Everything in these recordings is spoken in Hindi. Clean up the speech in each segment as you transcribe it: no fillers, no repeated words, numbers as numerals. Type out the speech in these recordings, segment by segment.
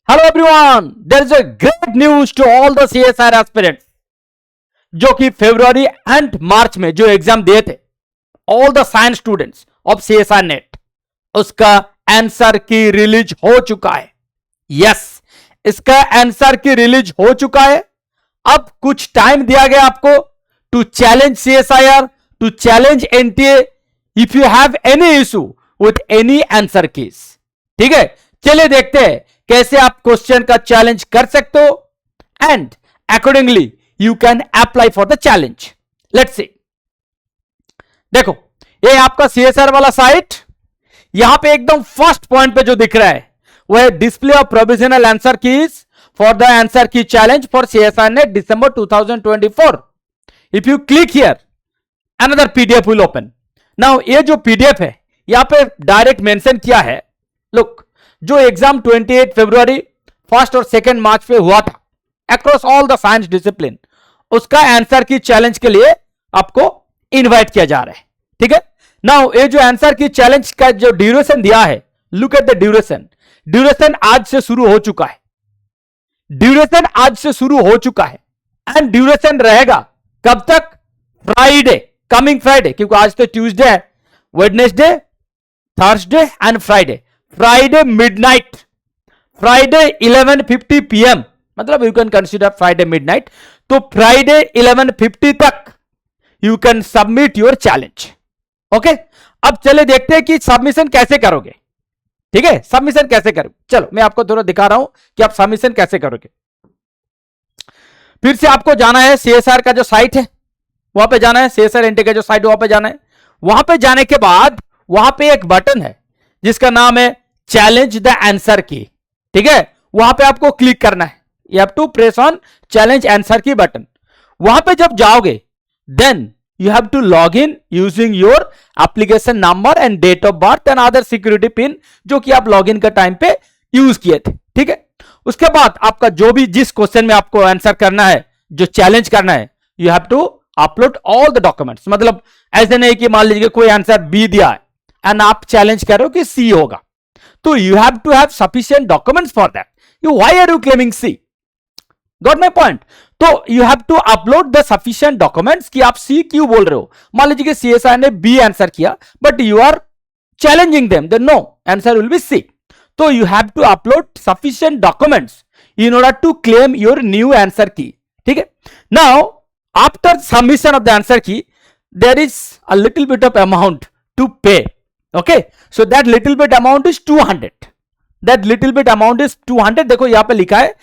Hello everyone, there is a great news to all the CSR aspirants जो कि फरवरी एंड मार्च में जो एग्जाम दिए थे, all the science students of CSR net, उसका आंसर की रिलीज हो चुका है। यस, इसका आंसर की रिलीज हो चुका है। अब कुछ टाइम दिया गया आपको to challenge CSIR, to challenge NTA if you have any issue with any answer keys. ठीक है, चलिए देखते हैं कैसे आप क्वेश्चन का चैलेंज कर सकते हो and accordingly you can apply for the challenge. Let's see. देखो, ये आपका सीएसआर वाला साइट, यहां पे एकदम फर्स्ट पॉइंट पे जो दिख रहा है वह है display of provisional answer keys for the answer key challenge for CSIR NET December 2024। If you click here, another PDF will open. Now ये जो पीडीएफ है यहां पे डायरेक्ट मेंशन किया है, लुक, जो एग्जाम 28 फरवरी 1 और 2 मार्च पे हुआ था across all the science discipline, उसका आंसर की चैलेंज के लिए आपको इनवाइट किया जा रहा है। ठीक है, नाउ ये जो आंसर की चैलेंज का जो ड्यूरेशन दिया है, look at the duration. Duration आज से शुरू हो चुका है, ड्यूरेशन आज से शुरू हो चुका है एंड ड्यूरेशन रहेगा कब तक? फ्राइडे, कमिंग फ्राइडे, क्योंकि आज तो ट्यूसडे है, Wednesday, Thursday and Friday. Friday midnight, Friday 11:50 PM, मतलब you can consider Friday midnight. तो फ्राइडे 11:50 तक you can submit your challenge. Okay, अब चले देखते हैं कि सबमिशन कैसे करोगे। ठीक है, सबमिशन कैसे करोगे, चलो मैं आपको थोड़ा दिखा रहा हूं कि आप सबमिशन कैसे करोगे। फिर से आपको जाना है सीएसआर का जो साइट है वहां पे जाना है, सीएसआर एनटी का जो साइट वहां पे जाना है। वहां पे जाने के बाद वहां पे एक बटन है जिसका नाम है चैलेंज द आंसर की। ठीक है, वहां पे आपको क्लिक करना है, you have to press on challenge answer key button. वहां पे जब जाओगे then you have to log in using your application number and date of birth and other security pin जो कि आप लॉगिन के टाइम पे यूज किए थे। ठीक है, उसके बाद आपका जो भी जिस क्वेश्चन में आपको आंसर करना है, जो चैलेंज करना है, you have to upload all the documents. मतलब ऐसे नहीं कि मान लीजिए कोई आंसर बी दिया है एंड आप चैलेंज कर रहे हो कि सी होगा, तो you have to have sufficient documents for that. You why are you claiming C? Got my point? तो you have to upload the sufficient documents कि आप सी क्यों बोल रहे हो। मान लीजिए कि सीएसआर ने बी आंसर किया but you are challenging them, then no, answer will be C. तो you have to upload sufficient documents in order to claim your new answer key. ठीक है, now after submission of the answer key there is a little bit of amount to pay. Okay, so that little bit amount is 200। That little bit amount is 200। देखो यहां पे लिखा है,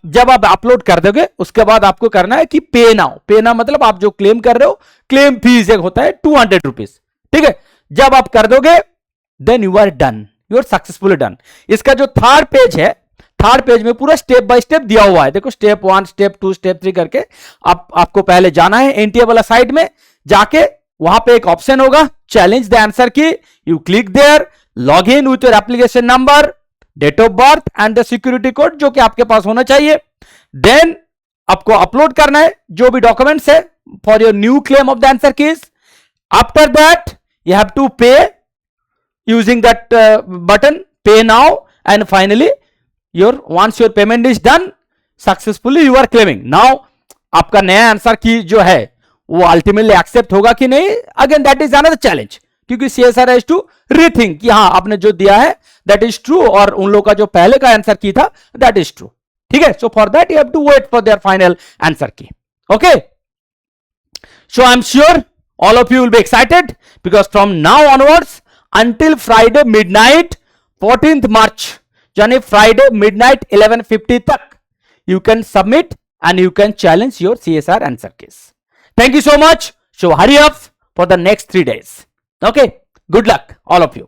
जब आप अपलोड कर दोगे उसके बाद आपको करना है कि पे नाउ। पे नाउ मतलब आप जो क्लेम कर रहे हो, क्लेम फीस एक होता है 200 रुपीज। ठीक है, जब आप कर दोगे then you are done, you are successfully done. इसका जो थर्ड पेज है, थर्ड पेज में पूरा स्टेप बाय स्टेप दिया हुआ है। देखो स्टेप 1, स्टेप 2, स्टेप 3 करके आपको पहले जाना है एनटीए वाला साइट में, जाके वहां पे एक ऑप्शन होगा challenge the answer key. You click there, log in with your application number, date of birth and the security code जो कि आपके पास होना चाहिए। देन आपको अपलोड करना है जो भी डॉक्यूमेंट्स है for your new claim of the answer keys. After that you have to pay using that button pay now and finally once your payment is done successfully you are claiming। Now आपका नया आंसर की जो है वो अल्टीमेटली एक्सेप्ट होगा कि नहीं, again that is another challenge, क्योंकि सीएसआर हैज टू रीथिंक कि हाँ आपने जो दिया है दैट इज ट्रू और उन लोगों का जो पहले का आंसर की था दैट इज ट्रू। ठीक है, so for that you have to wait for their final answer key. Okay, so I am sure all of you will be excited because from now onwards until Friday midnight 14th March, यानी फ्राइडे मिडनाइट 11:50 तक you can submit and you can challenge your CSIR answer keys. Thank you so much. So hurry up for the next 3 days. Okay. Good luck, all of you.